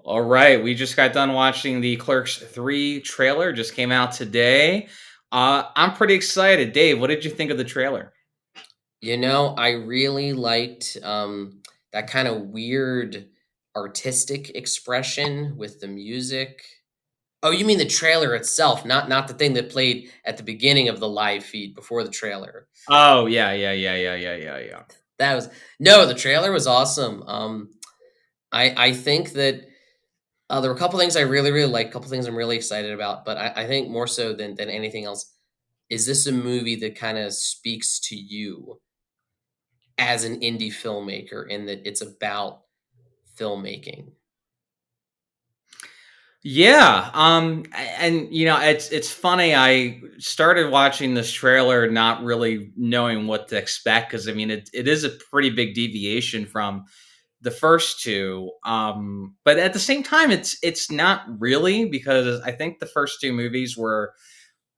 All right, we just got done watching the Clerks 3 trailer, just came out today. I'm pretty excited. Dave, what did you think of the trailer? I really liked that kind of weird artistic expression with the music. Oh, you mean the trailer itself, not the thing that played at the beginning of the live feed before the trailer. Oh, yeah. That was no, the trailer was awesome. I think that there were a couple things I really liked, a couple things I'm really excited about, but I think more so than anything else, is this a movie that kind of speaks to you as an indie filmmaker in that it's about filmmaking? Yeah, and it's funny. I started watching this trailer not really knowing what to expect because I mean it is a pretty big deviation from the first two. But at the same time, it's not really because I think the first two movies were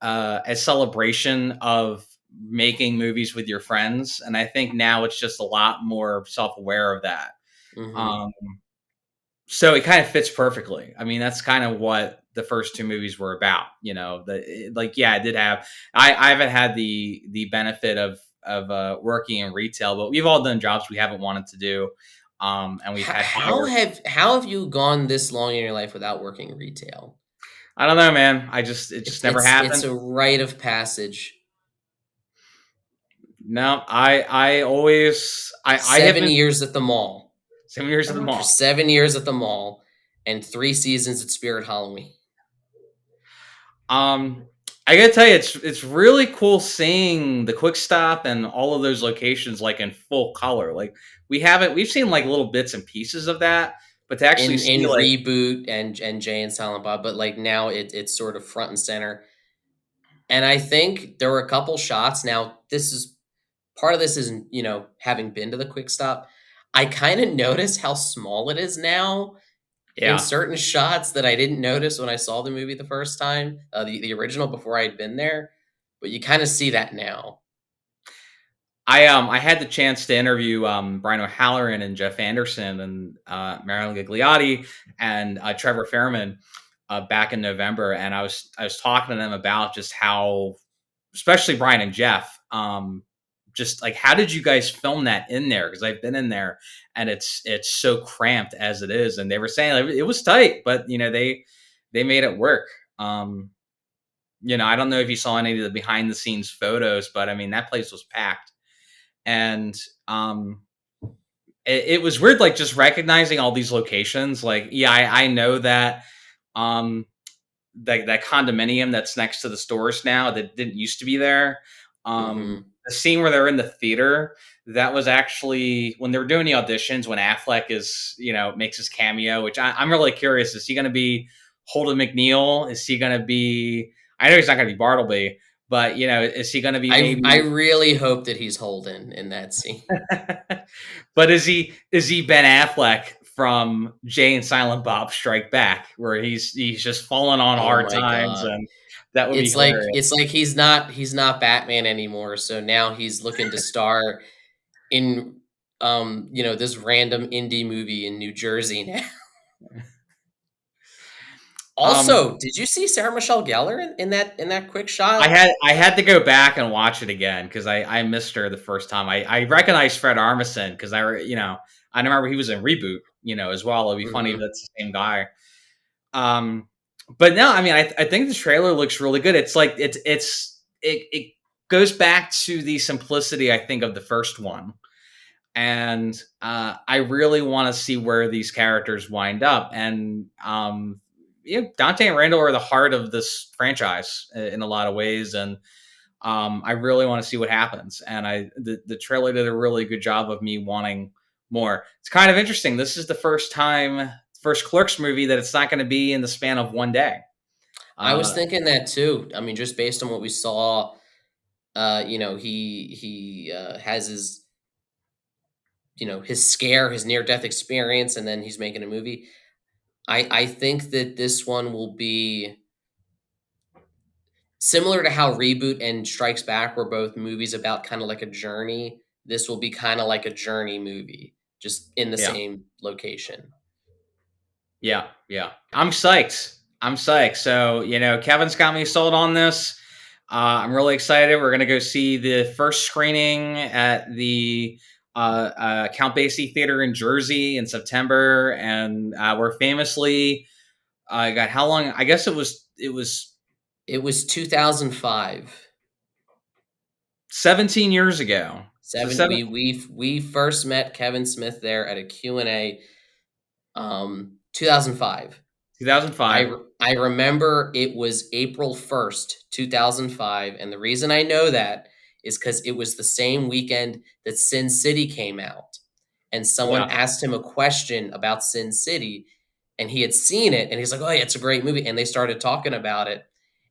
a celebration of making movies with your friends, and I think now it's just a lot more self aware of that. Mhm. Um, so it kind of fits perfectly. I mean, that's kind of what the first two movies were about. Like yeah, I did have I haven't had the benefit of working in retail, but we've all done jobs we haven't wanted to do, and we've Ho had how higher. have you gone this long in your life without working retail? I don't know, man. It just It's never it's it's happened. a rite of passage. No, I always I 7 haven't years at the mall. 7 years I at the worked for mall. 7 years at the mall and 3 seasons at Spirit Halloween. Um, I gotta tell you, it's really cool seeing the Quick Stop and all of those locations like in full color. Like we've seen like little bits and pieces of that, but to actually In see like Reboot and Jay and Silent Bob, but, like, now it's sort of front and center, and I think there were a couple shots. Now, this is part of this isn't, having been to the Quick Stop, I kinda notice how small it is now in yeah, certain shots that I didn't notice when I saw the movie the first time, the original before I had been there, but you kinda see that now. I had the chance to interview Brian O'Halloran and Jeff Anderson and Marilyn Gigliotti and Trevor Fairman back in November, and I was talking to them about just how, especially Brian and Jeff, just like how did you guys film that in there? Because I've been in there and it's so cramped as it is, and they were saying like, it was tight, but they made it work. I don't know if you saw any of the behind the scenes photos, but I mean that place was packed, and um, it was weird, like just recognizing all these locations. Like, yeah, I know that um that condominium that's next to the stores now that didn't used to be there. Mhm. The scene where they're in the theater, that was actually when they were doing the auditions when Affleck makes his cameo, which I'm really curious. Is he going to be Holden McNeil? Is he going to be? I know he's not going to be Bartleby, but is he going to be I maybe? really hope that he's Holden in that scene. But is he Ben Affleck from Jay and Silent Bob Strike Back, where he's just fallen on Oh hard my times, god. and that would be It's like hilarious. he's not Batman anymore, so now he's looking to star in, this random indie movie in New Jersey now. Um, Also, did you see Sarah Michelle Gellar in that quick I shot? had I had to go back and watch it again because I missed her the first time. I recognized Fred Armisen because I remember he was in Reboot as well. It'd be funny if Mhm. that's the same guy. Um, but no, I mean I think the trailer looks really good. It's like it goes back to the simplicity I think of the first one, and I really want to see where these characters wind up. And Dante and Randall are the heart of this franchise in a lot of ways, and I really want to see what happens. And the trailer did a really good job of me wanting more. It's kind of interesting. This is the first Clerks movie that it's not going to be in the span of one day. I was Uh, thinking that too. I mean, just based on what we saw, he has his scare, his near death experience, and then he's making a movie. I think that this one will be similar to how Reboot and Strikes Back were both movies about kind of like a journey. This will be kind of like a journey movie, just in the yeah, same location. Yeah, yeah. I'm psyched. I'm psyched. So, Kevin's got me sold on this. I'm really excited. We're gonna go see the first screening at the Count Basie Theater in Jersey in September, and we're famously got how long? I guess it was It was 2005. 17 years ago. So Seven. We first met Kevin Smith there at a Q&A, 2005. 2005. I remember it was April 1st, 2005, and the reason I know that is because it was the same weekend that Sin City came out, and someone Yeah. asked him a question about Sin City, and he had seen it, and he's like, "Oh, yeah, it's a great movie," and they started talking about it,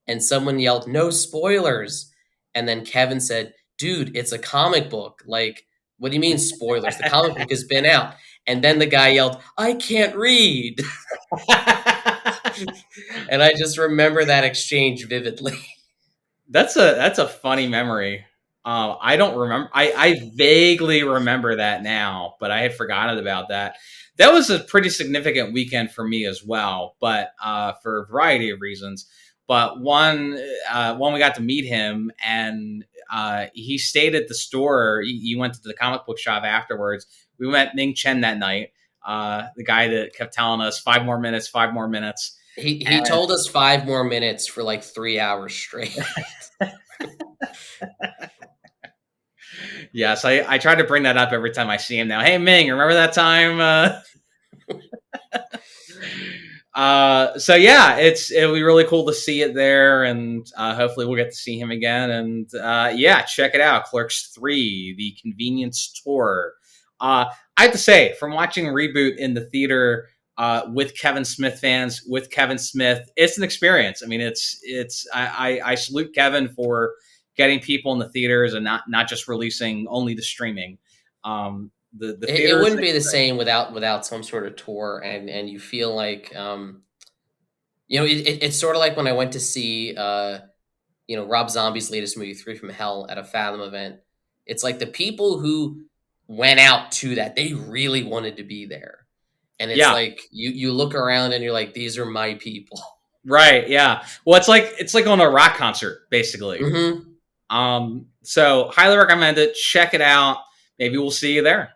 and someone yelled, "No spoilers," and then Kevin said, "Dude, it's a comic book. Like, what do you mean spoilers? The comic book has been out." And then the guy yelled, "I can't read." And I just remember that exchange vividly. That's a funny memory. I don't remember. I vaguely remember that now, but I had forgotten about that. That was a pretty significant weekend for me as well, but for a variety of reasons. But one we got to meet him, and he stayed at the store. He went to the comic book shop afterwards. We met Ning Chen that night. The guy that kept telling us 5 more minutes, 5 more minutes. He told us 5 more minutes for like 3 hours straight. Yes, I try to bring that up every time I see him now. Hey Ming, remember that time? So yeah, it'll be really cool to see it there, and hopefully we'll get to see him again. And yeah, check it out, Clerks 3, the convenience tour. I have to say, from watching Reboot in the theater with Kevin Smith fans, with Kevin Smith, it's an experience. I mean, I salute Kevin for getting people in the theaters and not just releasing only the streaming. The It theaters. wouldn't be the same without some sort of tour, and you feel like, it's sort of like when I went to see Rob Zombie's latest movie, Three from Hell, at a Fathom event. It's like the people who went out to that, they really wanted to be there. And it's Yeah, like you look around and you're like, these are my people. right. Yeah. Well, it's like on a rock concert, basically. Hmm. So highly recommend it. Check it out. Maybe we'll see you there.